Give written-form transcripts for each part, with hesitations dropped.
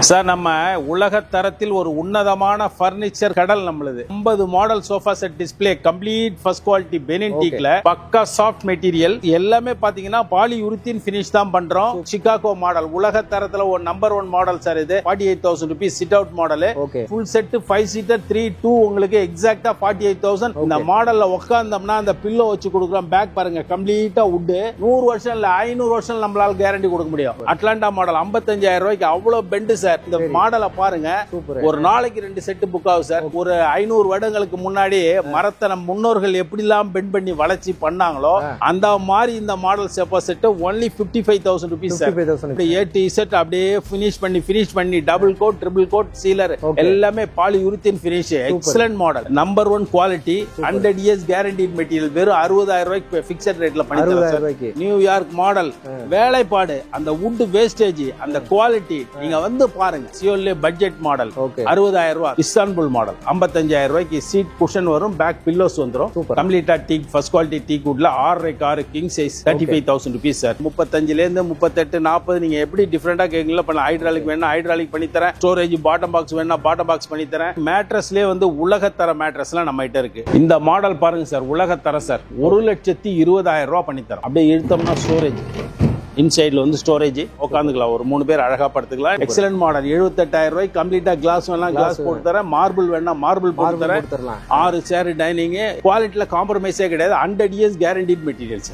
Sir நம்ம உலக தரத்தில் ஒரு உன்னதமான ஃபர்னிச்சர் கடல் நம்மளுது 50 model sofa set display complete first quality Benin டீக்ல பக்கா சாஃப்ட் மெட்டீரியல் எல்லாமே பாத்தீங்கன்னா பாலியூரித்தீன் ஃபினிஷ் தான் பண்றோம். சிகாகோ மாடல் உலக தரத்துல ஒரு நம்பர் 1 மாடல் சார். இது 48,000 rupees sit out model. Full set 5 seater 3-2 உங்களுக்கு எக்ஸாக்ட்டா 48,000. இந்த மாடல்ல உட்கார்ந்தோம்னா அந்த பில்லோ வச்சு கொடுக்குறோம். பேக் பாருங்க கம்ப்ளீட்டா வுட். 100 வருஷம் இல்ல 500 வருஷம் நம்மளால கேரண்டி கொடுக்க முடியும். அட்லாண்டா மாடல் 55,000 ரூபாய்க்கு அவ்வளவு பெண்ட் சார். இந்த மாடலை பாருங்க, ஒரு நாளைக்கு 2 செட் புக் ஆகும் சார். ஒரு 500 வருடங்களுக்கு முன்னாடி மரத்தை நம்ம முன்னோர்கள் எப்படி எல்லாம் பெண்ட் பண்ணி வளைச்சி பண்ணாங்களோ அந்த மாதிரி இந்த model sofa set only 55,000 rupees sir. A to Z அப்படியே ஃபினிஷ் பண்ணி double coat triple coat sealer எல்லாமே polyurethane finish. Excellent model, number 1 quality, 100 years guaranteed material. வெறும் 60,000 ரூபாய்க்கு பிக்சட் ரேட்ல பண்ணி தரோம். நியூயார்க் மாடல் வேலைப்பாடு, அந்த வுட் வேஸ்டேஜ், அந்த குவாலிட்டி நீங்க வந்து பாருங்க. சியோலே பட்ஜெட் மாடல் 60,000 ரூபாய். இஸ்தான்புல் மாடல் 55,000 ரூபாய்க்கு சீட் குஷன் வரும், பேக் பில்லோஸ் வந்துரும். கம்ப்ளீட்டா டீக் ஃபர்ஸ்ட் குவாலிட்டி டீக் வுட்ல 6 கிங் சைஸ் 35,000 ரூபீஸ் சார். 35ல இருந்து 38 40 நீங்க எப்படி டிஃபரெண்டா கேக்குறீங்களோ பண்ணலாம். ஹைட்ராலிக் வேணா ஹைட்ராலிக் பண்ணி தரேன். ஸ்டோரேஜ் பாட்டம் பாக்ஸ் வேணா பாட்டம் பாக்ஸ் பண்ணி தரேன். மேட்ரஸ்லயே வந்து உலகத்தர மேட்ரஸ்லாம் நம்ம கிட்ட இருக்கு. இந்த மாடல் பாருங்க சார், உலகத்தர சார். 1,20,000 ரூபாய் பண்ணி தரேன். அப்படியே இழுத்தோம்னா ஸ்டோரேஜ் இன்சைட்ல வந்து ஸ்டோரேஜ் உட்காந்துக்கலாம். ஒரு 3 பேர் அழகா படுத்துக்கலாம். எக்ஸலென்ட் மாடல் 78,000 ரூபாய். கம்ப்ளீட்டா கிளாஸ் வேணா கிளாஸ் போட்டு தரேன். மார்பிள் வேணா மார்பிள் போட்டு தரேன். 6 சேர் டைனிங். குவாலிட்டில காம்ப்ரமைஸே கிடையாது. 100 இயர்ஸ் கேரண்டீட் மெட்டீரியல்ஸ்.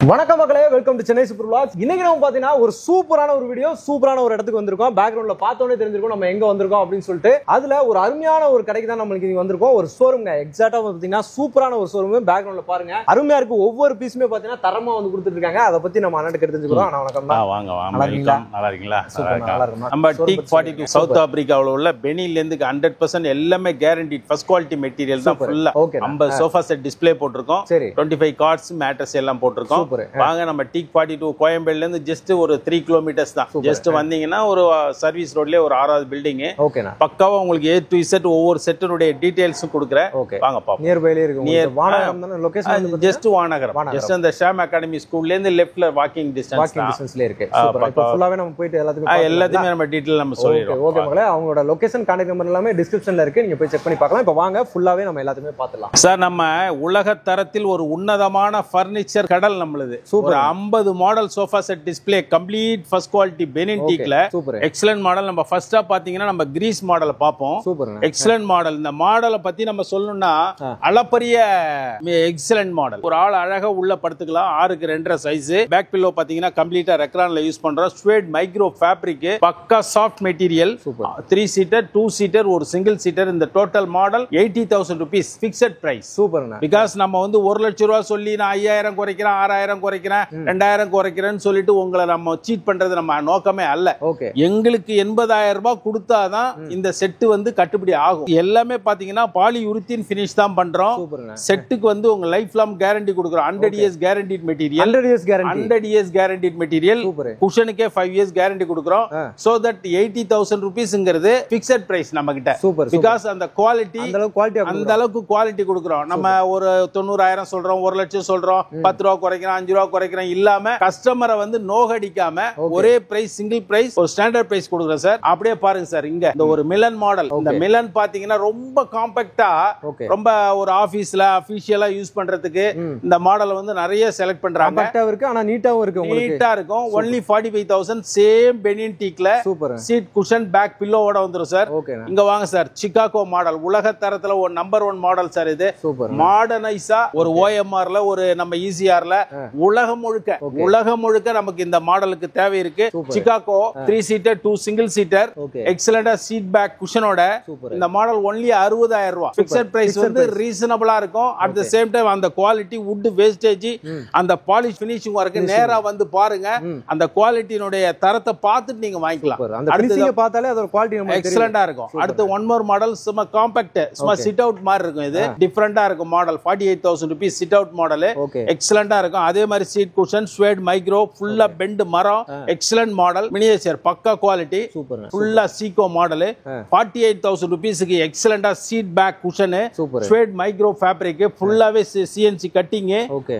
வணக்கம் மக்களே, welcome to Chennai super vlogs. இன்னைக்கு நம்ம பாத்தீங்கன்னா ஒரு சூப்பரான ஒரு வீடியோ, சூப்பரான ஒரு இடத்துக்கு வந்திருக்கோம். பேக்ரவுண்ட்ல பார்த்தோன்னே தெரிஞ்சிருக்கும் நம்ம எங்க வந்திருக்கோம் அப்படின்னு சொல்லிட்டு. அதுல ஒரு அருமையான ஒரு கடைக்கு தான் நம்மளுக்கு இங்க வந்திருக்கோம். ஒரு ஷோரூம்ங்க, எக்ஸாக்ட்டா பாத்தீங்கன்னா சூப்பரான ஒரு ஷோரூம். பேக்ரவுண்ட்ல பாருங்க, அருமையா இருக்கு. ஒவ்வொரு பீஸுமே பாத்தீங்கன்னா தரமா வந்து கொடுத்துட்டு இருக்காங்க. அதை பத்தி நம்ம அண்ணனுக்கு தெரிஞ்சுக்கிறோம். வணக்கம். வாங்க வாங்க. நல்லா இருக்கீங்களா? நம்ம டீக் 42 சவுத் ஆப்பிரிக்காவுல உள்ள பெனின்ல இருந்து 100% எல்லாமே கேரண்டீட் ஃபர்ஸ்ட் குவாலிட்டி மெட்டீரியல் தான். ஃபுல்லா 50 சோஃபா செட் டிஸ்ப்ளே போட்டுருக்கோம். 25 கார்ட்ஸ் மேட்ரஸ் எல்லாம் போட்டுருக்கோம். வாங்க, நம்ம டீக் 42 கோயம்பேடுல இருந்து ஜஸ்ட் ஒரு 3 கிலோமீட்டர்ஸ் தான். ஜஸ்ட் வந்தீங்கன்னா ஒரு சர்வீஸ் ரோட்லயே ஒரு 6வது பில்டிங். பக்காவா உங்களுக்கு A to Z ஒவ்வொரு செட்டினுடைய டீடைல்ஸும் கொடுக்குறேன். வாங்க பாப்போம். நியர்பைல இருக்கு. வானகரம் தான லொகேஷன்? ஜஸ்ட் வானகரம். ஜஸ்ட் அந்த ஷாம் அகாடமி ஸ்கூல்ல இருந்து லெஃப்ட்ல வாக்கிங் டிஸ்டன்ஸ்ல இருக்கு. சூப்பர். இப்போ ஃபுல்லாவே நம்ம போய் எல்லாத்தையுமே நம்ம டீடைல் நம்ம சொல்லிடுறோம். ஓகே மக்களே, அவங்களோட லொகேஷன் கான்டாக்ட் நம்பர் எல்லாமே டிஸ்கிரிப்ஷன்ல இருக்கு. நீங்க போய் செக் பண்ணி பார்க்கலாம். இப்போ வாங்க ஃபுல்லாவே நம்ம எல்லாத்தையுமே பார்த்துடலாம். சார் நம்ம உலக தரத்தில் ஒரு உன்னதமான ஃபர்னிச்சர் கடல் நம்மளுது. Super. 50 model sofa set display complete first quality Benin டீக்ல எக்ஸலென்ட் மாடல். நம்ம ஃபர்ஸ்டா பாத்தீங்கன்னா நம்ம கிரீஸ் மாடலை பாப்போம். Excellent model. இந்த மாடலை பத்தி நம்ம சொல்லணும்னா அளப்பரிய எக்ஸலென்ட் மாடல். ஒரு ஆள் அழகா உள்ள படுத்துக்கலாம். 6க்கு 2.5 சைஸ். பேக் பில்லோ பாத்தீங்கன்னா கம்ப்ளீட்டா ரெக்ரான்ல யூஸ் பண்றோம். ஸ்வேட் மைக்ரோ ஃபேப்ரிக், பக்கா சாஃப்ட் மெட்டீரியல். 3 சீட்டர் 2 சீட்டர் ஒரு சிங்கிள் சீட்டர். இந்த total model 80,000 rupees fixed price. Super. Because நம்ம வந்து 1 லட்சம் ரூபாய் சொல்லி நான் 5,000 குறைக்கிறேன் 6,000 குறைக்கிறேன் 2,000 குறைக்கிறேன்னு சொல்லிட்டு உங்களை நம்ம சீட் பண்றது நம்ம நோக்கமே அல்ல. எங்களுக்கு 80,000 ரூபாய் கொடுத்தாதான் இந்த செட்டு வந்து கட்டுப்படி ஆகும். எல்லாமே பாத்தீங்கன்னா பாலியூரித்தீன் ஃபினிஷ் தான் பண்றோம். செட்டுக்கு வந்து உங்க லைஃப் லாங் கேரண்டி கொடுக்குறோம். 100 years guaranteed material. 100 years guaranteed material. குஷனுக்கே 5 இயர்ஸ் கேரண்டி கொடுக்குறோம். சோ தட் 80,000 ரூபீஸ்ங்கிறது பிக்சட் பிரைஸ் நம்ம கிட்ட. பிகாஸ் அந்த குவாலிட்டி அந்த அளவுக்கு குவாலிட்டி கொடுக்குறோம். நம்ம ஒரு 90,000 சொல்றோம், 1 லட்சம் சொல்றோம், 10 ரூபா குறைக்கிறோம் 5 ரூபா குறைக்கிறோம் இல்லாம கஸ்டமரை வந்து நோகடிக்காம ஒரே பிரைஸ் சிங்கிள் பிரைஸ் ஒரு ஸ்டாண்டர்ட் பிரைஸ் கொடுக்குறோம் சார். அப்படியே பாருங்க சார், இங்க இந்த ஒரு மிலன் மாடல். இந்த மிலன் பாத்தீங்கன்னா ரொம்ப காம்பாக்டா, ரொம்ப ஒரு ஆபீஸ்ல அபிஷியலா யூஸ் பண்றதுக்கு இந்த மாடல் வந்து நிறைய செலக்ட் பண்றாங்க. ஆனா நீட்டாவும் இருக்கு. நீட்டா இருக்கும். ஒன்லி 45,000. சேம் பெனின் டீக்ல சீட் குஷன் பேக் பில்லோவோட வந்துரும் சார். இங்க வாங்க சார், சிகாகோ மாடல் உலக தரத்துல ஒரு நம்பர் 1 மாடல் சார். இது மாடர்னைஸா ஒரு OMRல ஒரு நம்ம ECRல உலகம் முழுக்க நமக்கு இந்த மாடலுக்கு தேவை இருக்கு. சிகாகோ 3 சீட்டர் 2 சிங்கிள் சீட்டர் எக்ஸலென்ட்டா சீட் பேக் குஷனோட இந்த மாடல் ஒன்லி 60,000 ரூபாய். பிக்சட் பிரைஸ் வந்து ரீசனபிளா இருக்கும். அட் தி சேம் டைம் அந்த குவாலிட்டி வுட் வேஸ்டேஜ் அந்த பாலிஷ் ஃபினிஷிங் வரைக்கு நேரா வந்து பாருங்க. அந்த குவாலிட்டியோட தரத்தை பார்த்துட்டு நீங்க வாங்கிக்கலாம். அடுத்து பார்த்தாலே அதோட குவாலிட்டி நமக்கு எக்ஸலென்ட்டா இருக்கும். அடுத்து ஒன் மோர் மாடல் சும்மா காம்பாக்ட், சும்மா சிட் அவுட் மாதிரி இருக்கும். இது டிஃபரெண்டா இருக்கும் model. 48,000 rupees sit out model. எக்ஸலென்ட்டா இருக்கும். அதே மாதிரி சீட் குஷன் ஸ்வேட் மைக்ரோ ஃபுல்லா பெண்ட் மரம் எக்ஸலன்ட் மாடல் மினியேச்சர் பக்கா குவாலிட்டி சூப்பர் ஃபுல்லா சீகோ மாடல் 48,000 rupeesக்கு எக்ஸலண்டா seat back cushion suede micro fabric ஃபுல்லாவே சிஎன்சி கட்டிங்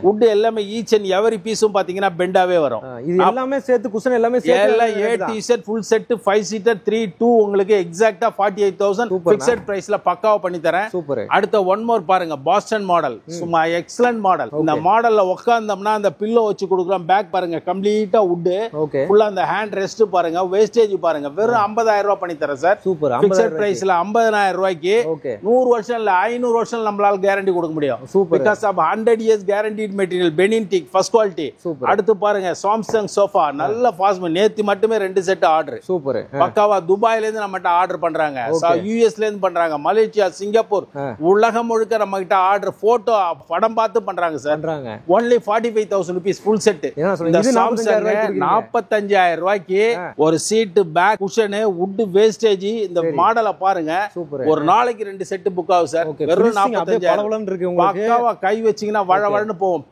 வுட் எல்லாமே ஈச் அண்ட் எவரி பீஸும் பாத்தீங்கன்னா பெண்டாவே வரும். இது எல்லாமே சேர்த்து குஷன் எல்லாமே எல்லாம் ஏ டி செட் ஃபுல் செட் 5 சீட்டர் 3 2 உங்களுக்கு எக்ஸாக்ட்டா 48,000 ஃபிக்ஸட் பிரைஸ்ல பக்காவா பண்ணி தரேன். சூப்பர். அடுத்த ஒன் மோர் பாருங்க பாஸ்டன் மாடல் சும்மா எக்ஸலன்ட் மாடல். இந்த மாடல்ல உட்கார்ந்தோம்னா அந்த பில்லோ வச்சு கொடுக்குறோம் பேக் பாருங்க கம்ப்ளீட்டா வுட் ஃபுல்லா அந்த ஹேண்ட் ரெஸ்ட் பாருங்க வேஸ்டேஜ் பாருங்க வெறும் 50,000 ரூபாய் பண்ணி தரேன் சார். சூப்பர். ஃபிக்ஸட் பிரைஸ்ல 50,000 ரூபாய்க்கு 100 வருஷம் இல்ல 500 வருஷம் நம்மளால கேரண்டி கொடுக்க முடியும். Because of 100 years guaranteed material Benin teak first quality. அடுத்து பாருங்க சாம்சங் சோஃபா நல்ல ஃபாஸ்ட் நேத்து மட்டுமே 2 செட் ஆர்டர். சூப்பர். பக்காவா துபாயில இருந்து நம்மகிட்ட ஆர்டர் பண்றாங்க, யுஎஸ்ல இருந்து பண்றாங்க, மலேசியா, சிங்கப்பூர் உலகம் முழுக்க நம்ம கிட்ட ஆர்டர் போட்டோ படம் பார்த்து பண்றாங்க sir. only 45,000 rupees full set. இந்த சாம்சங் 45,000 ரூபாய்க்கு ஒரு seat back cushion wood wastage இந்த மாடலை பாருங்க. ஒரு நாளைக்கு 2 செட் புக் ஆகும் சார். வெறும் 45,000 இருக்கு. பக்காவா கை வச்சீங்கன்னா வழவழன்னு போகும்.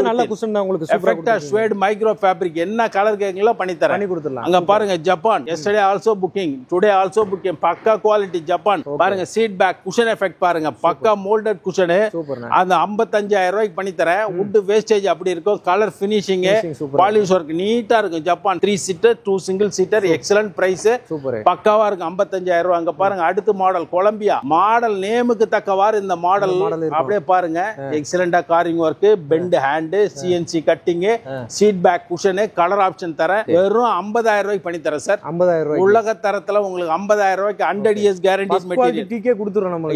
நல்ல குஷன் தான் உங்களுக்கு எஃபெக்ட்டா ஸ்வேட் மைக்ரோ ஃபேப்ரிக் என்ன கலர் கேக்குங்களோ பண்ணி தரேன். அங்க பாருங்க Japan yesterday also booking today also booking பக்கா குவாலிட்டி ஜப்பான் பாருங்க சீட் பேக் குஷன் எஃபெக்ட் பாருங்க பக்கா மோல்டட் குஷன் அந்த 55,000 ரூபாய்க்கு பண்ணி தரேன். வுட் வேஸ்டேஜ் அப்படி இருக்கும் கலர் ஃபினிஷிங் பாலிஷ் ஒர்க் நீட்டா இருக்கும். Japan 3 seater 2 single seater excellent price பக்காவா இருக்கும் 55,000 ரூபாய். அங்க பாருங்க அடுத்த மாடல் கொலம்பியா மாடல் நேமுக்கு தக்கவாறு இந்த மாடல் அப்படியே பாருங்க எக்ஸலண்டா carving work bent hand CNC cutting seat back cushion colour option தர வெறும் 50,000 ரூபாய்க்கு பண்ணி தரேன் சார். 50,000 உலக தரத்துல உங்களுக்கு 50,000 ரூபாய்க்கு 100 years guarantee மெட்டீரியல் டிகே கொடுத்துறோம் நம்ம.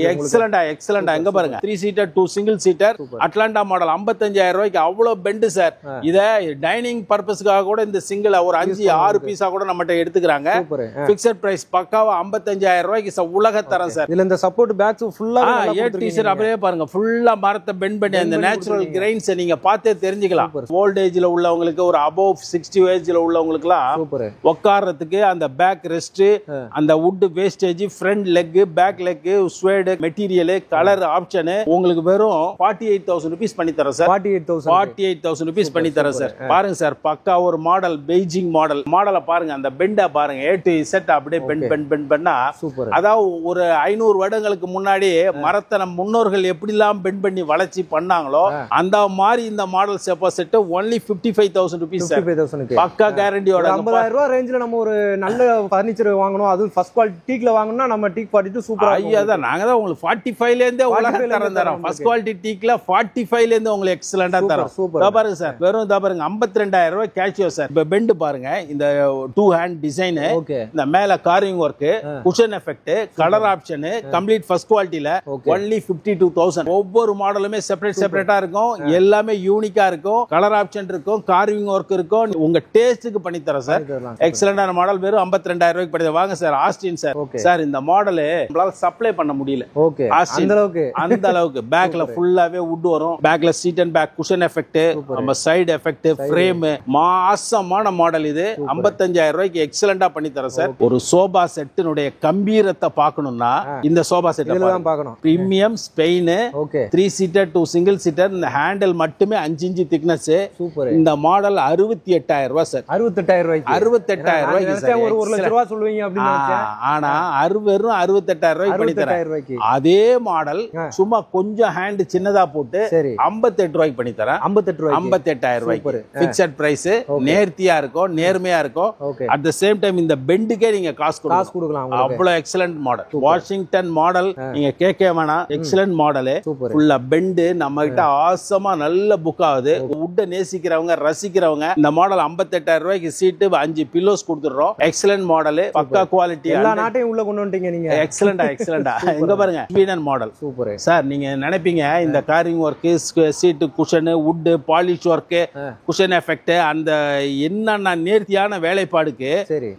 எக்ஸலண்டா எங்க பாருங்க 3 seater 2 single seater Atlanta model 55,000 ரூபாய்க்கு அவ்வளவு பெண்ட் சார். இத டைனிங் பர்பஸ்க்காக கூட இந்த சிங்கிள் ஒரு 5-6 பீஸா கூட நம்மகிட்ட எடுத்துக்கிறாங்க. ஃபிக்ஸட் பிரைஸ் பக்காவா 55,000 ரூபாய்க்கு உலக தரம் சார். இதுல இந்த சப்போர்ட் பேக்ஸ் ஃபுல்லா ஏ டி செட் அப்படியே பாருங்க ஃபுல்லா மரத்தை பெண்ட் பண்ணி அந்த நேச்சுரல் கிரைன்ஸ் நீங்க பார்த்தே தெரிஞ்சுக்கலாம். ஓல்டேஜ்ல உள்ளவங்களுக்கு ஒரு அபவ் 60 ஏஜ்ல உள்ளவங்களுக்குலாம் உட்கார்றதுக்கு அந்த பேக் ரெஸ்ட் அந்த wood wastage front leg back leg suede material colour option உங்களுக்கு வெறும் 48,000 rupees பண்ணி தரேன் சார். 48,000 rupees பண்ணி தரேன் சார். பாருங்க சார் பக்கா ஒரு மாடல் பெய்ஜிங் மாடலை பாருங்க அந்த பெண்டா பாருங்க ஏ டு செட் அப்படியே பெண்ட் பண்ணா அதாவது ஒரு 500 வருடங்களுக்கு முன்னாடி மரத்தை நம்ம முன்னோர்கள் எப்படிலாம் பெண்ட் பண்ணி வளைச்சி பண்ணாங்களோ அந்த மாதிரி இந்த model sofa set only 55,000 rupees sir. பக்கா கேரண்டியோட 50,000 ரூபாய் ரேஞ்சில நம்ம ஒரு நல்ல ஃபர்னிச்சர் வாங்கணும் அது ஃபர்ஸ்ட் குவாலிட்டி டீக்ல வாங்கணும்னா நம்ம டீக் 42 சூப்பரா ஐயா தான் நாங்க தான் உங்களுக்கு 45 ல இருந்தே உலக தரம் ஃபர்ஸ்ட் குவாலிட்டி டீக்ல 45 ல இருந்து உங்களுக்கு எக்ஸலென்ட்டா தரோம். இதோ பாருங்க சார் வெறும் இதோ பாருங்க 52,000 ரூபாய் கேஷியோ சார். இப்ப பெண்ட் பாருங்க இந்த 2 ஹேண்ட் டிசைன் இந்த மேல carving work cushion effect colour option complete first குவாலிட்டில only 52,000. ஒவ்வொரு மாடலுமே செப்பரேட்டா இருக்கும் எல்லாமே யூனிக்கா இருக்கும் கலர் ஆப்ஷன் இருக்கும் கார்விங் ஒர்க் இருக்கும் உங்க டேஸ்டுக்கு பண்ணி தரேன் சார். எக்ஸலென்ட்டான மாடல் வெறும் 52,000 ரூபாய்க்கு பண்ணி வாங்க சார். ஆஸ்டின் சார் சார் இந்த மாடல் நம்மளால சப்ளை பண்ண முடியல அந்த அளவுக்கு பேக்ல ஃபுல்லாவே வுட் வரும் பேக்ல seat and back cushion effect நம்ம சைடு எஃபெக்ட் ஃப்ரேம் மாசமான மாடல் இது 55,000 ரூபாய்க்கு எக்ஸலென்ட்டா பண்ணி தரேன் சார். ஒரு சோபா செட்டினுடைய கம்பீரத்தை பார்க்கணும்னா இந்த சோபா செட் தான் பார்க்கணும். Premium Spain 3 seater 2 single seater இந்த ஹேண்டில் மட்டுமே 5 இன்ச் திக்னஸ். இந்த மாடல் 68,000 ரூபாய் சார். 68,000 ரூபாய்க்கு ஒரு 1 லட்சம் ரூபாய் சொல்லுவீங்க அப்படின்னு ஆனா வெறும் 68,000 ரூபாய்க்கு பண்ணி தரேன். அதே மாடல் சும்மா கொஞ்சம் ஹேண்ட் சின்னதா போட்டு 58 ரூபாய்க்கு பண்ணி தரேன். 58,000 ரூபாய்க்கு பிக்சட் பிரைஸ் நேர்த்தியா இருக்கும் நேர்மையா இருக்கும். அட் தி சேம் டைம் இந்த பெண்டுக்கே நீங்க காசு கொடுக்கலாம். அவ்வளவு எக்ஸலென்ட் மாடல் வாஷிங்டன் மாடல் நீங்க கேட்க வேணாம். எக்ஸலென்ட் மாடல் ஃபுல்லா பெண்டு நம்ம கிட்ட ஆசமா நல்ல புக் ஆகுது. வுட் நேசிக்கிறவங்க ரசிக்கிறவங்க இந்த மாடல் 58,000 ரூபாய்க்கு சீட்டு 5 பில்லோஸ் கொடுத்துறோம். எக்ஸலென்ட் மாடல் பக்கா குவாலிட்டி எல்லா நாட்டையும் உள்ள கொண்டு வந்துட்டீங்க நீங்க. எக்ஸலென்ட்டா எங்க பாருங்க ஸ்வீடன் மாடல் சூப்பர் சார். நீங்க நினைப்பீங்க இந்த carving work seat cushion wood polish work cushion effect அந்த என்னன்னா நேர்த்தியான வேலைப்பாடுக்கு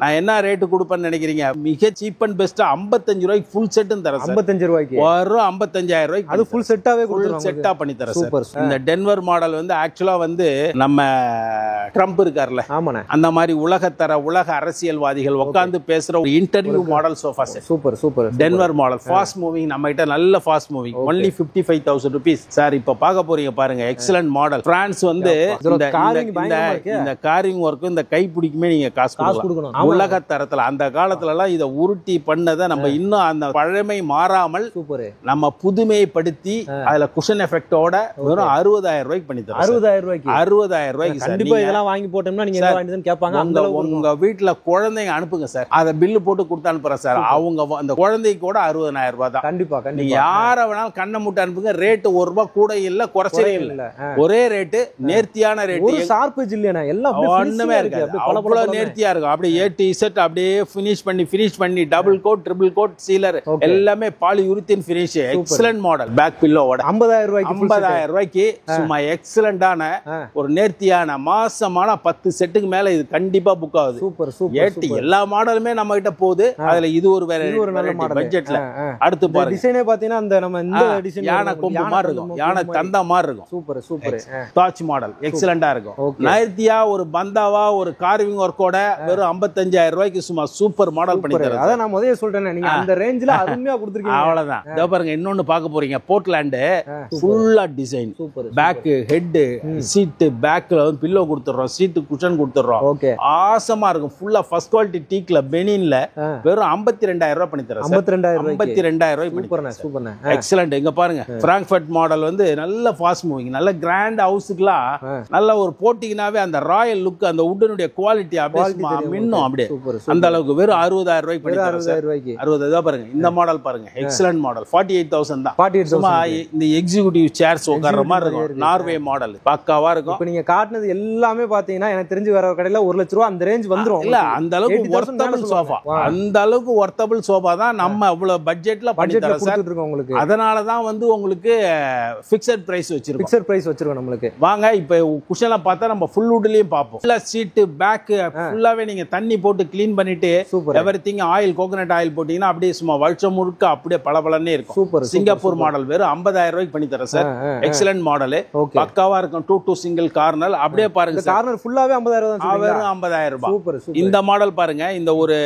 நான் என்ன ரேட் கொடுப்பேன்னு நினைக்கிறீங்க? மிக சீப் அண்ட் பெஸ்ட் 55 ரூபாய்க்கு ஃபுல் செட் தரேன். 55 ரூபாய்க்கு வரும் 55,000 ரூபாய்க்கு அது ஃபுல் செட்டாவே செட்டா பண்ணி தரேன் சார். இந்த டென்வர் மாடல் வந்து ஆக்சுவலா வந்து நம்ம ட்ரம்ப் இருக்கார்ல அந்த மாதிரி உலகத்தர உலக அரசியல்வாதிகள் உட்கார்ந்து பேசுற ஒரு interview model sofa set. Super Denver model fast moving நம்ம கிட்ட நல்ல fast moving only 55,000 rupees sir. இப்ப பார்க்க போறீங்க பாருங்க எக்ஸலென்ட் மாடல் பிரான்ஸ் வந்து இந்த காரிங் ஒர்க்கு இந்த கை பிடிக்குமே நீங்க காசு கொடுக்கணும். உலக தரத்துல அந்த காலத்துல எல்லாம் இதை உருட்டி பண்ணதை நம்ம இன்னும் அந்த பழமை மாறாமல் நம்ம புதுமைப்படுத்தி அதுல குஷன் எஃபெக்டோட வெறும் 60,000 ரூபாய்க்கு பண்ணி தரோம். 60,000 ரூபாய்க்கு கண்டிப்பா இதெல்லாம் வாங்கி போட்டோம்னா நீங்க வாங்கிட்டு கேட்பாங்க. உங்க வீட்டுல குழந்தைங்க அனுப்புங்க சார், அத பில்லு போட்டு கொடுத்து அனுப்புறேன் சார். அவங்க அந்த குழந்தைக்கு கூட 60,000 ரூபாய் தான். கண்டிப்பா நீங்க யார வேணாலும் கண்ணை மூட்டை அனுப்புங்க. ரேட் ₹1 கூட இல்ல, குறைச்சலே இல்ல, ஒரே ரேட்டு, நேர்த்தியான ரேட்டு. ஷார்ப் இல்லையா எல்லாம் ஒண்ணுமே இருக்காது, அவ்வளவு நேர்த்தியா இருக்கும். அப்படியே A to Z அப்படியே ஃபினிஷ் பண்ணி double coat triple coat sealer எல்லாமே polyurethane finish. Excellent model. Back பில்லோட 50,000 ரூபாய்க்கு சும்மா எக்ஸலென்டான ஒரு நேர்த்தியான மாசமான 10 செட்டுக்கு மேல இது கண்டிப்பா புக் ஆகுது. Super super. எல்லா மாடலுமே நம்ம கிட்ட போகுது. அதுல இது ஒரு வேற நல்ல மாடல் பட்ஜெட்ல. அடுத்து பாருங்க, டிசைனே பாத்தீங்கன்னா அந்த நம்ம இந்த டிசைன் யானை கொம்பு மாதிரி இருக்கும், யானை தந்தா மாதிரி இருக்கும். Super super. தாஜ் மாடல் எக்ஸலெண்டா இருக்கும். நேர்த்தியா ஒரு பந்தாவா ஒரு கார்விங் ஒர்க்கோட வெறும் 55,000 ரூபாய்க்கு சும்மா சூப்பர் மாடல் பண்ணி தரேன். அத நான் முதல்ல சொல்றேன், நீங்க அந்த ரேஞ்சில அருமையா கொடுத்திருக்கீங்க. அவ்வளவுதான். இதோ பாருங்க, இன்னொன்னு பார்க்க போறீங்க. போர்ட்லாண்ட் ஃபுல்லா டிசைன், பேக் ஹெட் சீட், பேக்ல வந்து பில்லோ கொடுத்துறோம், சீட் குஷன் கொடுத்துறோம். ஆசமா இருக்கும். ஃபுல்லா ஃபர்ஸ்ட் குவாலிட்டி டீக்ல பெனின்ல வெறும் 52,000 ரூபாய் பண்ணி தரேன். 52,000 ரூபாய் பண்ணி சூப்பர் எக்ஸலென்ட். இங்க பாருங்க, பிராங்க்ஃபர்ட் மாடல் வந்து நல்ல ஃபாஸ்ட் மூவிங், நல்ல கிராண்ட் ஹவுஸ்க்குலாம் நல்ல ஒரு போட்டிங்கனாவே அந்த ராயல் லுக், அந்த உட்டனுடைய குவாலிட்டி அப்படியே மின்னும் அப்படியே. அந்த அளவுக்கு வெறும் 60,000 ரூபாய்க்கு பண்ணி தரேன். 60,000 பாருங்க. இந்த மாடல் பாருங்க, எக்ஸலென்ட் மாடல். 48,000 தான். சும்மா இந்த எக்ஸிகியூட்டிவ் சேர்ஸ் உட்கார்ற மாதிரி இருக்கும். நார்வே மாடல் பக்காவா இருக்கும். இப்ப நீங்க காட்டுனது எல்லாமே பாத்தீங்கன்னா எனக்கு தெரிஞ்சு வேற கடையில 1 லட்சம் ரூபாய் அந்த ரேஞ்ச் வந்துரும். இல்ல, அந்த அளவுக்கு வொர்த்தபிள் சோஃபா, அந்த அளவுக்கு வொர்த்தபிள் சோஃபா தான் நம்ம அவ்வளவு பட்ஜெட்ல பண்ணி தரோம் சார் உங்களுக்கு. அதனால தான் வந்து உங்களுக்கு ஃபிக்ஸட் பிரைஸ் வச்சிருக்கோம். ஃபிக்ஸட் பிரைஸ் வச்சிருக்கோம் நம்மளுக்கு. வாங்க இப்ப குஷன்ல பார்த்தா நம்ம ஃபுல் வுட்லயும் பாப்போம். ஃபுல்லா சீட் பேக் ஃபுல்லாவே நீங்க தண்ணி போட்டு க்ளீன் பண்ணிட்டு எவரிதிங் ஆயில், கோகனட் ஆயில் போட்டீங்கன்னா அப்படியே சும்மா வருஷம் முழுக்க அப்படியே பளபளன்னே இருக்கும். சூப்பர். சிங்கப்பூர் மாடல் வெறும் 50,000 ரூபாய்க்கு பண்ணி தரேன் சார். எக்ஸலென்ட் மாடல், பக்காவா இருக்கும். 2 சிங்கிள் கார்னர். அப்படியே பாருங்க, கார்னர் ஃபுல்லாவே 50,000 தான். வெறும் 50,000 ரூபாய். சூப்பர். இந்த மாடல் பாருங்க, இந்த ஒரு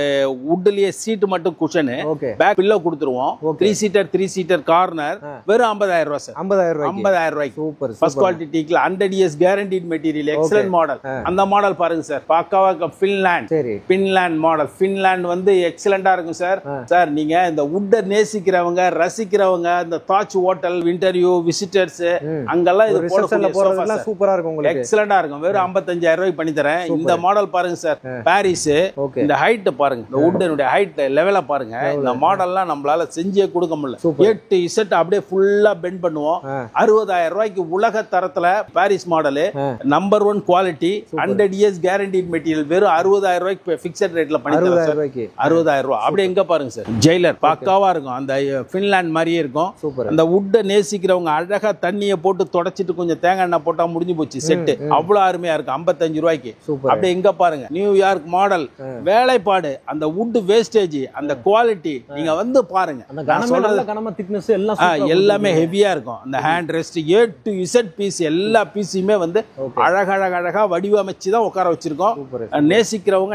வுட்லயே சீட் மட்டும் குஷன், பேக் பில்லோ கொடுத்துருவோம். 3 சீட்டர் கார்னர் வெறும் 50,000 ரூபாய் சார். 50,000 ரூபாய்க்கு. சூப்பர். ஃபர்ஸ்ட் குவாலிட்டி டீக்ல 100 years guaranteed material. Excellent model. அந்த மாடல் பாருங்க சார், பக்காவா இருக்கும். Finland model. ஃபின்லாண்ட் வந்து எக்ஸலெண்டா இருக்கும் சார். சார் நீங்க இந்த வுட்ட நேசிக்கிறவங்க, ரசிக்கிறவங்க, இந்த தாஜ் ஹோட்டல் இன்டர்வியூ விசிட்டர்ஸ் அங்கெல்லாம் இது போடக்கூடிய சூப்பரா இருக்கும் உங்களுக்கு. எக்ஸலெண்டா இருக்கும். வெறும் 55,000 ரூபாய்க்கு பண்ணி தரேன். இந்த மாடல் பாருங்க சார், பாரிஸ். இந்த ஹைட் பாருங்க, இந்த வுட்டனுடைய ஹைட் லெவல பாருங்க. இந்த மாடல்லாம் நம்மளால செஞ்சே கொடுக்க முடியல. 8 இசட் அப்படியே ஃபுல்லா பெண்ட் பண்ணுவோம். 60,000 ரூபாய்க்கு உலக தரத்துல Paris model, number 1 quality, 100 years guaranteed material. வெறும் 60,000 ரூபாய்க்கு ஃபிக்ஸட் ரேட்ல பண்ணி தரேன் சார். 60,000 ரூபாய். அப்படியே எங்க பாருங்க சார், ஜெயிலர் பக்காவா இருக்கும். அந்த ஃபின்லாண்ட் மாதிரியே இருக்கும். அந்த வுட்ட நேசிக்கிறவங்க அழகா தண்ணியை போட்டு தொடச்சிட்டு கொஞ்சம் தேங்காய் எண்ணெய் போட்டா முடிஞ்சு போச்சு செட். அவ்வளவு அருமையா இருக்கும். 55 ரூபாய்க்கு. அப்படியே எங்க பாருங்க, நியூயார்க் மாடல் வேலைப்பாடு, அந்த வுட் வேஸ்டேஜ், அந்த குவாலிட்டி நீங்க வந்து பாருங்க. எல்லாமே ஹெவியா இருக்கும். அந்த hand rest A to Z piece, எல்லா பீஸுமே வந்து அழகழகா வடிவமைச்சு தான் உட்கார வச்சிருக்கோம். நேசிக்கிறவங்க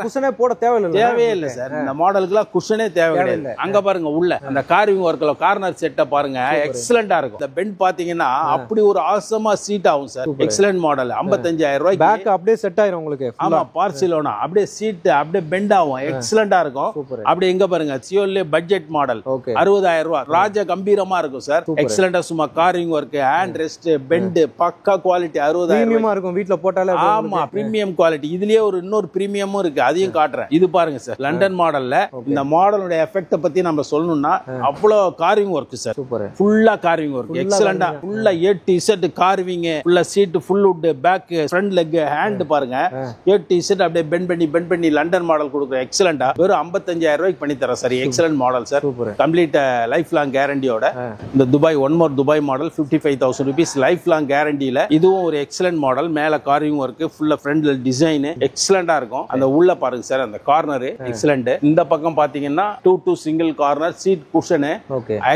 குஷனே போட தேவையில்லை சார். இந்த மாடலுக்குலாம் குஷனே தேவை கிடையாது. அங்க பாருங்க உள்ள அந்த கார்விங் ஒர்க்ல கார்னர் செட்டை பாருங்க, எக்ஸலெண்டா இருக்கும். இந்த பெண்ட் பாத்தீங்கன்னா அப்படி ஒரு ஆசமா சீட் ஆகும் சார். Excellent model. 55,000 ரூபாய்க்கு பேக் அப்படியே செட் ஆயிரும் உங்களுக்கு. ஆமா, பார்சிலோனா அப்படியே சீட் அப்படியே பெண்ட் ஆகும். எக்ஸலெண்டா இருக்கும். அப்படியே எங்க பாருங்க, சியோல்லே பட்ஜெட் மாடல் 60,000 ரூபாய். ராஜ கம்பீரமா இருக்கும் சார். எக்ஸலெண்டா சும்மா carving work, hand rest, bend பக்கா குவாலிட்டி. 60,000 இருக்கும். வீட்ல போட்டாலே ஆமா, பிரீமியம் குவாலிட்டி. இதுலயே ஒரு இன்னொரு பிரீமியமும் இருக்கு, அதையும் காட்டுறேன். இது பாருங்க சார், லண்டன் மாடல்ல. இந்த மாடலுடைய எஃபெக்ட் பத்தி நம்ம சொல்லணும்னா அவ்வளவு கார்விங் ஒர்க் சார். ஃபுல்லா கார்விங் ஒர்க் எக்ஸலெண்டா. ஃபுல்லா A to Z கார்விங், ஃபுல்லா seat, full wood, back, front leg, hand பாருங்க. A to Z அப்படியே பெண்ட் பண்ணி லண்டன் மாடல் கொடுக்குற எக்ஸலெண்டா. வெறும் 55,000 ரூபாய்க்கு பண்ணி தரேன் சார். Excellent model sir. Complete life long கேரண்டியோட. இந்த Dubai one more Dubai model 55,000 rupees life long கேரண்டியில. இதுவும் ஒரு எக்ஸலென்ட் மாடல். மேல கார்விங் ஒர்க், ஃபுல்லா ஃப்ரண்ட்ல டிசைன் எக்ஸலெண்டா இருக்கும். அந்த உள்ள பாருங்க சார், அந்த கார்னர் எக்ஸலென்ட். இந்த பக்கம் பாத்தீங்கன்னா 2 single corner, seat cushion.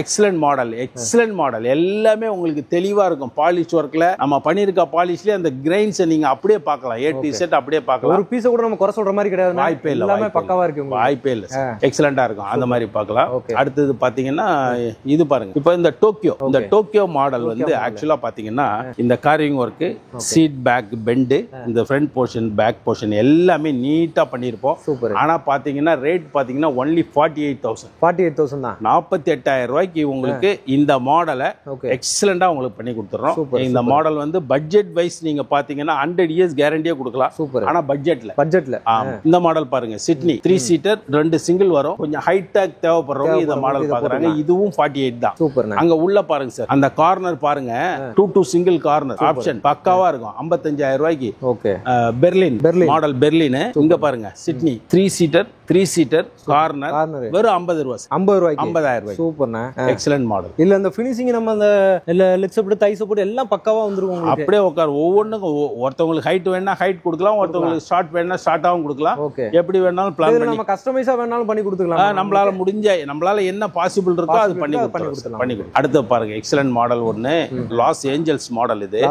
Excellent model. Excellent model. எல்லாமே உங்களுக்கு தெளிவா இருக்கும். பாலிஷ் ஒர்க்ல நம்ம பண்ணிருக்க பாலிஷ்ல அந்த கிரைன்ஸ் நீங்க அப்படியே பார்க்கலாம். A to Z அப்படியே பார்க்கலாம். ஒரு பீஸ் கூட நம்ம குறை சொல்ற மாதிரி கிடையாது. வாய்ப்பே இல்ல. எல்லாமே பக்காவா இருக்கு. வாய்ப்பே இல்ல. எக்ஸலென்ட்டா இருக்கும். அந்த மாதிரி பார்க்கலாம். அடுத்தது பாத்தீங்கன்னா இது பாருங்க. இப்போ இந்த டோக்கியோ மாடல் வந்து ஆக்சுவலா பாத்தீங்கன்னா இந்த carving work, seat back bend, இந்த ஃப்ரண்ட் போர்ஷன் பேக் போர்ஷன் எல்லாமே நீட்டா பண்ணிருப்போம். சூப்பர். ஆனா பாத்தீங்கன்னா ரேட் பாத்தீங்கன்னா ஒன்லி 48,000 தான். 48,000 ரூபாய்க்கு உங்களுக்கு இந்த மாடலை எக்ஸலண்டா உங்களுக்கு பண்ணி கொடுத்துறோம். இந்த மாடல் வந்து பட்ஜெட் வைஸ் நீங்க பாத்தீங்கன்னா 100 இயர்ஸ் கேரண்டியா கொடுக்கலாம். சூப்பர். ஆனா பட்ஜெட்ல இந்த மாடல் பாருங்க, சிட்னி 3 சீட்டர் 2 சிங்கிள் வரும். கொஞ்சம் ஹைடெக் தேவைப்படுறவங்க இந்த மாடல் பாக்குறாங்க. இதுவும் 48 தான். சூப்பர். அங்க உள்ள பாருங்க சார், அந்த கார்னர் பாருங்க, 2 சிங்கிள் கார்னர் ஆப்ஷன் பக்காவா இருக்கும். 55,000 ரூபாய்க்கு. ஓகே. Berlin model, Berlin. இங்க பாருங்க, சிட்னி 3 சீட்டர் கார்னர் வெறும் 50 ரூபாய்க்கு. 50,000 ரூபாய். சூப்பர்ண்ணா. Excellent model. இல்ல அந்த ஃபினிஷிங் நம்ம அந்த லெக்ஸ் போட்டு தைஸ் போட்டு எல்லாம் பக்காவா வந்துரும். அப்படியே உட்கார். ஒவ்வொன்றுக்கும் ஒருத்தவங்களுக்கு ஹைட் வேணா ஹைட் கொடுக்கலாம், ஒருத்தவங்களுக்கு ஷார்ட் வேணா ஷார்ட்டாவும் கொடுக்கலாம். எப்படி வேணாலும் பிளான் பண்ணி நம்ம கஸ்டமைஸா வேணாலும் பண்ணி கொடுத்துக்கலாம். நம்மளால என்ன பாசிபிள் இருக்கோ அது பண்ணி கொடுத்துடலாம். அடுத்து பாருங்க, எக்ஸலென்ட் மாடல் ஒன்னு, லாஸ் ஏஞ்சல்ஸ் மாடல். இது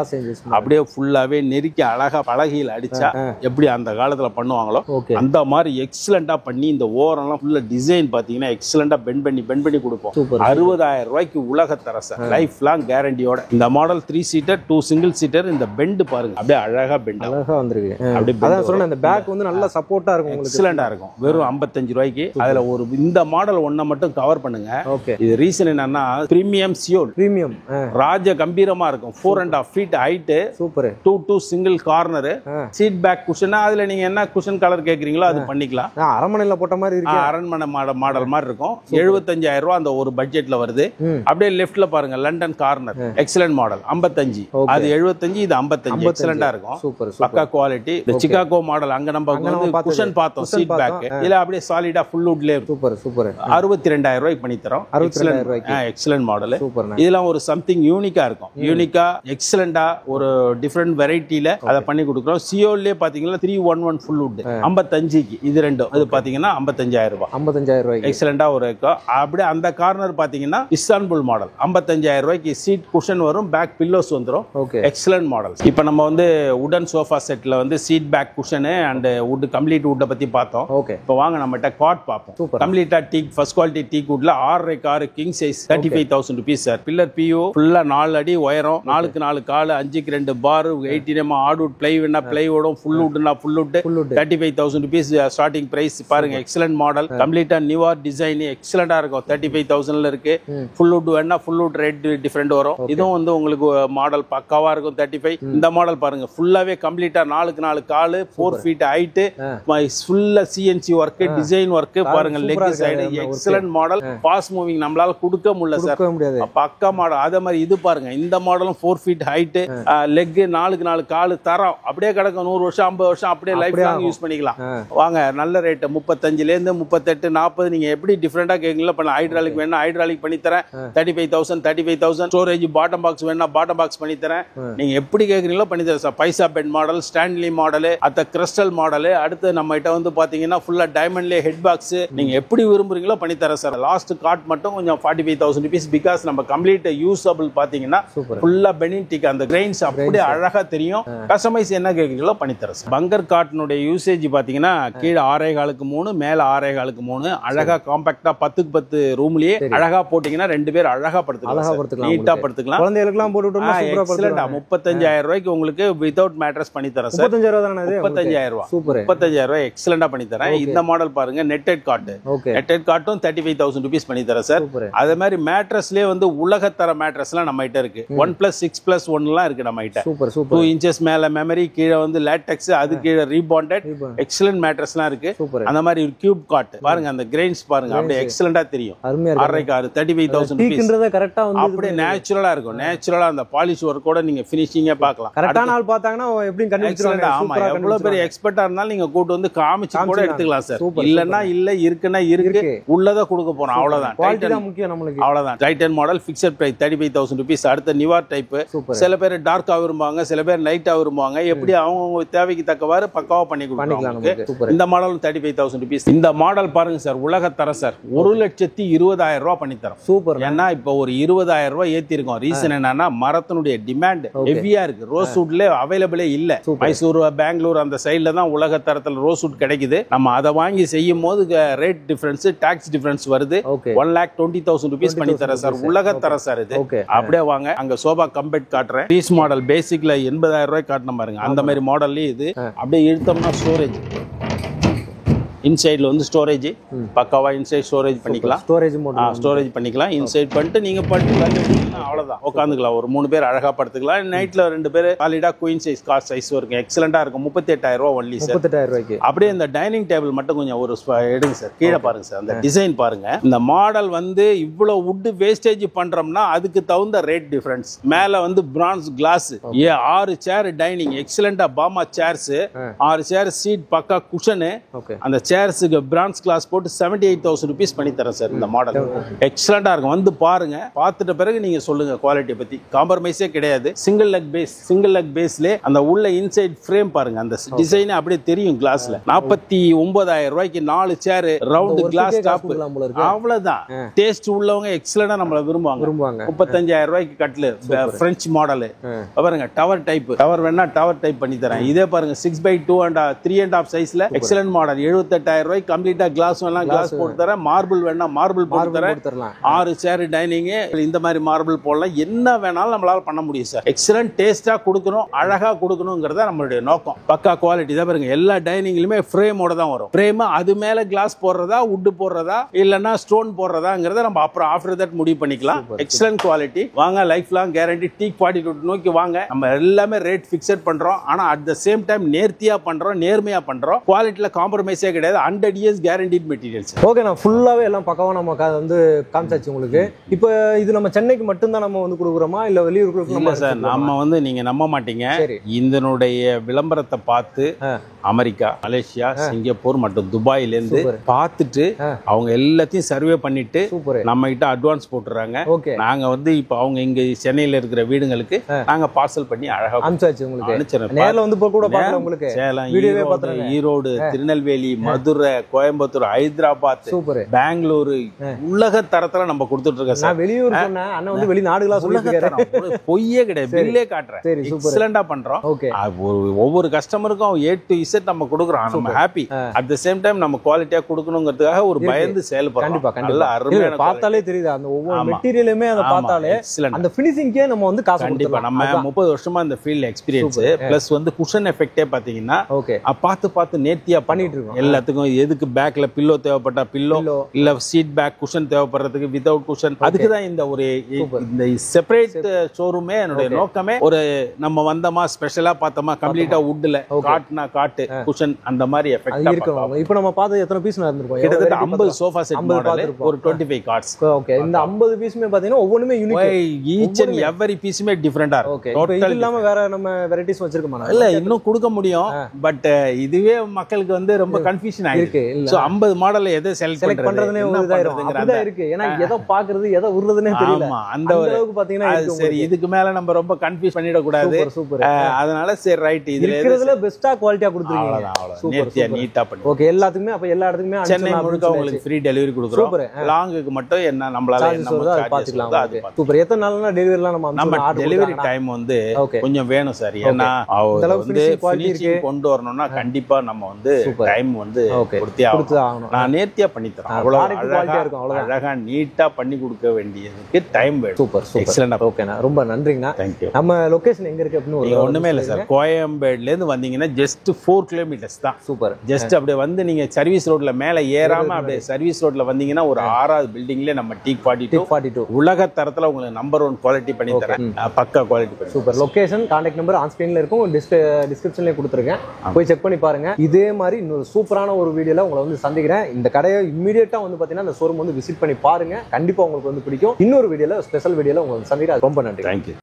அப்படியே ஃபுல்லாவே நெருக்கி அழகா பலகையில் அடிச்சா எப்படி அந்த காலத்துல பண்ணுவாங்களோ அந்த மாதிரி எக்ஸலென்ட்டா பண்ணி இந்த ஓரெல்லாம் ஃபுல்லா டிசைன் பாத்தீங்கன்னா எக்ஸலென்ட்டா பெண்ட் பண்ணி கொடுப்போம். 60,000 ரூபாய்க்கு உலக தரச லைஃப் லாங் கேரண்டியோட இந்த மாடல் 3 சீட்டர் 2 சிங்கிள் சீட்டர். இந்த பெண்ட் பாருங்க, அப்படியே அழகா பெண்ட் வந்திருக்கு. அதான் சொல்றேன், அந்த பேக் வந்து நல்லா சப்போர்ட்டா இருக்கும், எக்ஸலென்ட்டா இருக்கும். வெறும் 55 ரூபாய்க்கு. அதுல ஒரு இந்த மாடல் ஒன்ன மட்டும் கவர் பண்ணுங்க. இது ரீசன் என்னன்னா, பிரீமியம் சியோல், பிரீமியம் ராஜ கம்பீரமா இருக்கும். 4.5 feet height. Super. 2 single corner, seat back cushion. அதுல நீங்க என்ன குஷன் கலர் கேக்குறீங்களோ அது பண்ணிக்கலாம். அரண்மனையில போட்ட மாதிரி இருக்கு. அரண்மனை மாடல் மாதிரி இருக்கும். 75,000 ரூபாய் அந்த ஒரு பட்ஜெட்ல வருது. அப்படியே லெஃப்ட்ல பாருங்க, லண்டன் கார்னர் எக்ஸலென்ட் மாடல் 55. அது 75, இது 55. எக்ஸலென்ட்டா இருக்கும். சூப்பர். பக்கா குவாலிட்டி. இந்த சிகாகோ மாடல் அங்க நம்ம வந்து குஷன் பார்த்தோம், சீட் பேக். இல்ல அப்படியே சாலிடா ஃபுல் வுட்ல. சூப்பர். 62,000 ரூபாய்க்கு பண்ணி தரோம். Excellent model. இதெல்லாம் ஒரு சம்திங் யூனிக்கா இருக்கும். யூனிக்கா எக்ஸலென்ட்டா ஒரு டிஃபரெண்ட் வெரைட்டில அத பண்ணி கொடுக்குறோம். சியோல்லே பாத்தீங்கன்னா 311 ஃபுல் வுட் 55க்கு. இது ரெண்டும் அது பாத்தீங்கன்னா 55,000 ரூபாய். 55,000 ரூபாய்க்கு எக்ஸலென்ட்டா ஒரு இருக்கும். அப்படியே அந்த கார்னர் பாத்தீங்கன்னா இஸ்தான்புல் மாடல் 55,000 ரூபாய்க்கு. சீட் குஷன் வரும், பேக் பில்லோஸ் வந்துரும். Excellent model. இப்போ நம்ம வந்து உடன் சோஃபா செட்ல வந்து seat back cushion and wood complete wood பத்தி பார்த்தோம். இப்போ வாங்க நம்மகிட்ட காட் பார்ப்போம். கம்ப்ளீட்டா டீக் ஃபர்ஸ்ட் குவாலிட்டி டீக் வுட்ல 6 கார் king size 35,000 rupees sir. Pillar பியூ ஃபுல்லா 4 அடி உயரம், 4க்கு 4 கால், 5க்கு 2 பார், 18 mm ஹார்ட்வுட் பிளை வேணா பிளைவுடும், ஃபுல் வுட்னா full wood. 35,000 rupees starting price. பாருங்க, எக்ஸலென்ட் மாடல், கம்ப்ளீட்டா நியூஆர் டிசைன், எக்ஸலென்ட்டா இருக்கும். 35,000ல இருக்கு. ஃபுல் வுட் வேணா ஃபுல் வுட் ரேட் டிஃபரெண்ட் வரும். இதுவும் வந்து உங்களுக்கு மாடல் பக்காவா இருக்கும். 35. இந்த மாடல் பாருங்க, ஃபுல்லாவே கம்ப்ளீட்டா 4க்கு 4 கால், 4 ஃபீட் ஹைட், ஃபுல்லா சிஎன்சி ஒர்க், டிசைன் ஒர்க். பாருங்க, leg side excellent model. Fast moving நம்மளால கொடுக்க முடியல சார், பக்கா மாடல். அதே மாதிரி இது பாருங்க, இந்த மாடலும் 4 ஃபீட் ஹைட், லெக் 4க்கு 4 கால் தரம். அப்படியே கிடக்கும் 100 வருஷம் 50 வருஷம் அப்படியே லைஃப் லாங் யூஸ் பண்ணிக்கலாம். வாங்க, நல்ல ரேட் 35ல இருந்து 38 40. நீங்க எப்படி டிஃபரெண்டா கேக்குறீங்களோ பண்ணலாம். ஹைட்ராலிக் வேணா ஹைட்ராலிக் பண்ணி தரேன் 35,000. ஸ்டோரேஜ் பாட்டம் பாக்ஸ் வேணா பாட்டம் பாக்ஸ் பண்ணி தரேன். நீங்க எப்படி கேக்குறீங்களோ பண்ணி தரேன் சார். பைசா பெட் மாடல், ஸ்டான்லி மாடல், அத்த கிறிஸ்டல் மாடல். அடுத்து நம்ம கிட்ட வந்து பாத்தீங்கன்னா ஃபுல்லா டைமண்ட்லயே ஹெட் பாக்ஸ். நீங்க எப்படி விரும்புறீங்களோ பண்ணி தரேன் சார். லாஸ்ட் காட் மட்டும் கொஞ்சம் 45,000 rupees. பிகாஸ் நம்ம கம்ப்ளீட் யூசபிள் பாத்தீங்கன்னா ஃபுல்லா பெனிடிக் அந்த கிரெயின்ஸ் அப்படியே அழகா தெரியும். கஸ்டமைஸ் என்ன கேக்குறீங்களோ பண்ணி தரேன் சார். பங்கர் காட்னுடைய யூசேஜ் பாத்தீங்கன்னா கீழே 6.25க்கு 3, மேல 6.25க்கு 3. அழகா காம்பாக்டா 10க்கு 10 ரூம்லயே அழகா போட்டீங்கன்னா 2 பேர் அழகா படுத்துக்கலாம், நீட்டா படுத்துக்கலாம். குழந்தைகளுக்கு போட்டுட்டோம்னா சூப்பரா படுத்துக்கலாம். 35,000 ரூபாய்க்கு உங்களுக்கு வித்அவுட் மேட்ரஸ் பண்ணி தரேன் சார். 35,000 ரூபாய். சூப்பர். 35,000 ரூபாய் எக்ஸலென்ட்டா பண்ணி தரேன். இந்த மாடல் பாருங்க, நெட்டட் காட். நெட்டட் காட்டும் 35,000 rupees பண்ணி தரேன் சார். அதே மாதிரி மேட்ரஸ்லயே வந்து உலகத்தர மேட்ரஸ்லாம் நம்ம கிட்ட இருக்கு. 1+6+1 இருக்கு நம்ம கிட்ட. 2 inches மேல மெமரி, கீழே வந்து லேட்டெக்ஸ், அது கீழே ரீபாண்டட் எக்ஸலென்ட் மேட்ரஸ்லாம் இருக்கு. அந்த மாதிரி ஒரு கியூப் காட் பாருங்க, அந்த கிரெயின்ஸ் பாருங்க, அப்படியே எக்ஸலென்ட்டா தெரியும். 35,000 rupees கரெக்டா வந்து அப்படியே நேச்சுரலா இருக்கும். நேச்சுரலா அந்த பாலிஷ் ஒர்க்கோட நீங்க ஃபினிஷிங்கா பார்க்கலாம். கரெக்டான ஆள் பார்த்தாங்கன்னா எப்படி கண்டுபிடிச்சிருவாங்க. ஆமா, எவ்வளவு பெரிய எக்ஸ்பர்ட்டா இருந்தாலும் நீங்க கூட்டு வந்து காமிச்சு கூட எடுத்துக்கலாம் சார். இல்லன்னா இல்ல, இருக்குன்னா இருக்கு, உள்ளத கொடுக்க போறோம். அவ்வளவுதான். குவாலிட்டி தான் முக்கியம் நமக்கு. அவ்வளவுதான். Titan model fixed price 35,000 rupees. அடுத்த நியூஆர் டைப். சில பேர் டார்க்கா விரும்புவாங்க, சில பேர் லைட்டா விரும்புவாங்க. எப்படி அவங்க தேவைக்கு தக்கவாறு பக்காவா பண்ணி கொடுப்பாங்க. இந்த மாடல் 35,000 rupees. இந்த மாடல் பாருங்க சார், உலக தர சார். 1,20,000 ரூபாய் பண்ணி தரோம். சூப்பர். ஏன்னா இப்போ ஒரு 20,000 ரூபாய் ஏத்தி இருக்கோம். ரீசன் என்னன்னா மரத்தினுடைய டிமாண்ட் ஹெவியா இருக்கு. ரோஸ் வுட்ல அவைலபிளே இல்ல. மைசூர், பெங்களூர் அந்த சைடுல தான் உலக தரத்துல ரோஸ் வுட் கிடைக்குது. நம்ம அதை வாங்கி செய்யும் போது ரேட் டிஃபரன்ஸ், டாக்ஸ் டிஃபரன்ஸ் வருது. 1,20,000 rupees பண்ணி தர சார். உலக தர சார் இது. அப்படியே வாங்க, அங்க சோபா கம்பெட் காட்டுறேன். பீஸ் மாடல் பேசிக்ல 80,000 ரூபாய் காட்டணும் பாருங்க. அந்த மாதிரி மாடல்லயே இது அப்படியே இழுத்தோம்னா ஸ்டோரேஜ், இன்சைட்ல வந்து ஸ்டோரேஜ் பக்காவா இன்சைட் ஸ்டோரேஜ் பண்ணிக்கலாம். ஸ்டோரேஜ் பண்ணிக்கலாம். இன்சைட் பண்ணிட்டு நீங்க படுத்துக்கலாம், அவ்வளவுதான். உட்காந்துக்கலாம். ஒரு 3 பேர் அழகா படுத்துக்கலாம். நைட்ல 2 பேர் சாலிடா குயின் சைஸ் கார் சைஸ் இருக்கும். எக்ஸலண்டா இருக்கும். 38,000 ரூபாய் ஒன்லி சார். 38,000 ரூபாய்க்கு. அப்படியே இந்த டைனிங் டேபிள் மட்டும் கொஞ்சம் ஒரு எடுங்க சார். கீழே பாருங்க சார். அந்த டிசைன் பாருங்க. இந்த மாடல் வந்து இவ்வளவு வுட் வேஸ்டேஜ் பண்றோம்னா அதுக்கு தகுந்த ரேட் டிஃபரன்ஸ். மேல வந்து பிரான்ஸ் கிளாஸ், 6 சேர் டைனிங் எக்ஸலண்டா பாமா சேர்ஸ், 6 சேர் சீட் பக்கா குஷனு. அந்த சேர்ஸுக்கு பிரான்ஸ் கிளாஸ் போட்டு 78,000 rupees பண்ணி தரேன் சார். இந்த மாடல் எக்ஸலண்டா இருக்கும். வந்து பாருங்க. பார்த்துட்ட பிறகு நீங்க சொல்லுங்க குவாலிட்டி பத்தி. காம்ப்ரமைஸே கிடையாது. சிங்கிள் லெக் பேஸ்ல அந்த உள்ள இன்சைட் ஃப்ரேம் பாருங்க. அந்த டிசைன் அப்படியே தெரியும் கிளாஸ்ல. 49,000 ரூபாய்க்கு 4 சேர் ரவுண்ட் கிளாஸ் டாப். அவ்வளவுதான். டேஸ்ட் உள்ளவங்க எக்ஸலண்டா நம்மள விரும்புவாங்க. 35,000 ரூபாய்க்கு கட்லு பிரெஞ்சு மாடல் பாருங்க. Tower type. டவர் வேணா டவர் டைப் பண்ணி தரேன். இதே பாருங்க 6x2 and 3.5 சைஸ்ல எக்ஸலன்ட் மாடல். 78,000 ரூபாய்க்கு கம்ப்ளீட்டா கிளாஸ் வேணா கிளாஸ் போட்டு தரேன். மார்பிள் வேணா மார்பிள் போட்டு தரேன். 6 சேர் டைனிங் இந்த மாதிரி மார்பிள் போடலாம். என்ன வேணாலும் நம்மளால பண்ண முடியும் சார். எக்ஸலன்ட் டேஸ்டா கொடுக்கணும், அழகா கொடுக்கணும்ங்கறத நம்மளுடைய நோக்கம். பக்கா குவாலிட்டி தான் பாருங்க. எல்லா டைனிங்லயுமே ஃப்ரேமோட தான் வரும். ஃப்ரேம் அது மேல கிளாஸ் போடுறதா, வுட் போடுறதா, இல்லனா ஸ்டோன் போடுறதாங்கறத நம்ம அப்புறம் ஆஃப்டர் தட் முடிவு பண்ணிக்கலாம். Excellent quality. வாங்க, லைஃப் லாங் கேரண்டி. டீக் 42 நோக்கி வாங்க. நம்ம எல்லாமே ரேட் ஃபிக்ஸட் பண்றோம். ஆனா அட் த சேம் டைம் நேர்த்தியா பண்றோம், நேர்மையா பண்றோம். குவாலிட்டில காம்ப்ரமைஸே கிடையாது. 100 years guaranteed materials. ஓகே, நான் ஃபுல்லாவே எல்லாம் பக்கவா நம்ம வந்து காமிச்சாச்சு உங்களுக்கு. இப்போ இது நம்ம சென்னைக்கு மட்டும் தான் நம்ம வந்து கொடுக்குறோமா இல்ல வெளியூருக்கு? இல்ல சார், நம்ம வந்து நீங்க நம்ப மாட்டீங்க. இதனுடைய விளம்பரத்தை பார்த்து அமெரிக்கா, மலேசியா, சிங்கப்பூர் மற்றும் துபாயில இருந்து பார்த்துட்டு அவங்க எல்லாத்தையும் சர்வே பண்ணிட்டு நம்ம கிட்ட அட்வான்ஸ் போட்டுறாங்க. நாங்க வந்து இப்ப அவங்க இங்க சென்னையில இருக்கிற வீடுங்களுக்கு நாங்க பார்சல் பண்ணி அழகா அனுப்பிச்சாச்சு உங்களுக்கு. நேர்ல வந்து கூட பார்க்கலாம் உங்களுக்கு. சேலம், ஈரோடு, திருநெல்வேலி, மதுரை, கோயம்புத்தூர், ஹைதராபாத், பெங்களூர், உலக தரத்துல நம்ம கொடுத்துட்டு இருக்கோம் சார். வெளியூர் சொன்னேன், அண்ணா வந்து வெளிநாடுகளா சொல்லிருக்காரு. பொய்யே கிடையாது. பில்லே காட்டுறேன். எக்ஸலென்ட்டா பண்றோம். ஒவ்வொரு கஸ்டமருக்கும் A to Z நம்ம கொடுக்குறோம். நம்ம happy. At the same time நம்ம குவாலிட்டியா கொடுக்கணும்ங்கிறதுக்காக ஒரு பயந்து செயல்படுறோம். கண்டிப்பா அருமையான பார்த்தாலே தெரியுது. அந்த ஒவ்வொரு மெட்டீரியலுமே அத பார்த்தாலே அந்த ஃபினிஷிங்கே நம்ம வந்து காசு கண்டிப்பா. நம்ம 30 வருஷமா இந்த ஃபீல்ட் எக்ஸ்பீரியன்ஸ் பிளஸ் வந்து குஷன் எஃபெக்ட்டே பாத்தீங்கன்னா பார்த்து நேர்த்தியா பண்ணிட்டு இருக்கோம். எல்லாத்துக்கும் எதுக்கு பேக்ல பில்லோ தேவைப்பட்டா பில்லோ, இல்ல சீட் பேக் குஷன் தேவைப்படுறதுக்கு வித்அவுட் குஷன், அதுக்கு தான் இந்த ஒரு இந்த செப்பரேட் ஷோரூமே. என்னுடைய நோக்கமே ஒரு நம்ம வந்தமா ஸ்பெஷலா பார்த்தோமா கம்ப்ளீட்டா வுட்ல காட்னா காட்டு குஷன் அந்த மாதிரி எஃபெக்ட் இருக்கும். இப்போ நம்ம பார்த்து எத்தனை பீஸ் நடந்துருக்கோம்? கிட்டத்தட்ட 50 சோஃபா செட் மாடல், ஒரு 25 கார்ட்ஸ். ஓகே, இந்த 50 பீஸ்மே பாத்தீங்கன்னா ஒவ்வொருமே யூனிக். ஈச் அண்ட் எவரி பீஸ்மே டிஃபரண்டா இருக்கும். டோட்டல் இல்லாம வேற நம்ம வெரைட்டிஸ் வச்சிருக்கோமா? இல்ல, இன்னும் கொடுக்க முடியும். பட் இதுவே மக்களுக்கு வந்து ரொம்ப கன்ஃபியூஷன் ஆயிருக்கு. சோ 50 மாடல்ல எதை செலக்ட் பண்றதுனே ஒரு இதா இருக்கு. ஏன்னா எதை பாக்குறது எதை உருறதுனே தெரியல. அந்த அளவுக்கு பாத்தீங்கன்னா சரி, இதுக்கு மேல நம்ம ரொம்ப கன்ஃபியூஸ் பண்ணிட கூடாது. அதனால சரி ரைட், இதுல பெஸ்டா குவாலிட்டியா கொடுத்துருக்கீங்க. நேர்த்தியா நீட்டா பண்ணி. ஓகே, எல்லாத்துக்குமே அப்ப எல்லா இடத்துக்குமே சென்னை முழுக்க உங்களுக்கு ஃப்ரீ டெலிவரி கொடுக்குறோம். லாங்குக்கு மட்டும் என்ன நம்மளால என்ன பாத்துக்கலாம். சூப்பர். எத்தனை நாள்னா டெலிவரிலாம் நம்ம டெலிவரி டைம் வந்து கொஞ்சம் வேணும் சார். ஏன்னா வந்து ஃபினிஷிங் கொண்டு வரணும்னா கண்டிப்பா நம்ம வந்து டைம் வந்து கொடுத்தே ஆகணும். நான் நேர்த்தியா பண்ணி தரேன். அவ்வளவு அழகா நீட்டா பண்ணி கொடுக்க வேண்டியதுக்கு டைம் வேணும். Super excellent. ஓகேண்ணா, ரொம்ப நன்றிங்கண்ணா. தேங்க்யூ. நம்ம லொகேஷன் எங்க இருக்கு அப்படின்னு ஒண்ணுமே இல்ல சார். கோயம்பேடுல இருந்து வந்தீங்கன்னா ஜஸ்ட் 4 கிலோமீட்டர்ஸ் தான். சூப்பர். ஜஸ்ட் அப்படியே வந்து நீங்க சர்வீஸ் ரோட்ல மேல ஏறாம அப்படியே சர்வீஸ் ரோட்ல வந்தீங்கன்னா ஒரு 6வது பில்டிங்ல நம்ம டீக் 42 உலக தரத்துல உங்களுக்கு நம்பர் 1 குவாலிட்டி பண்ணி தரேன். பக்கா quality. Super. Location, contact number on ஸ்கிரீன்ல இருக்கும், டிஸ்கிரிப்ஷன்லயே கொடுத்துருக்கேன். போய் செக் பண்ணி பாருங்க. இதே மாதிரி இன்னொரு சூப்பரான ஒரு வீடியோல உங்களை வந்து சந்திக்கிறேன். இந்த கடையை இம்மீடியட்டா வந்து பாத்தீங்கன்னா இந்த ஷோரூம் வந்து விசிட் பண்ணி பாருங்க. கண்டிப்பா உங்களுக்கு வந்து பிடிக்கும். இன்னொரு வீடியோல, ஸ்பெஷல் வீடியோல உங்களுக்கு சந்திக்கிறேன். ரொம்ப நன்றி. தேங்க்யூ.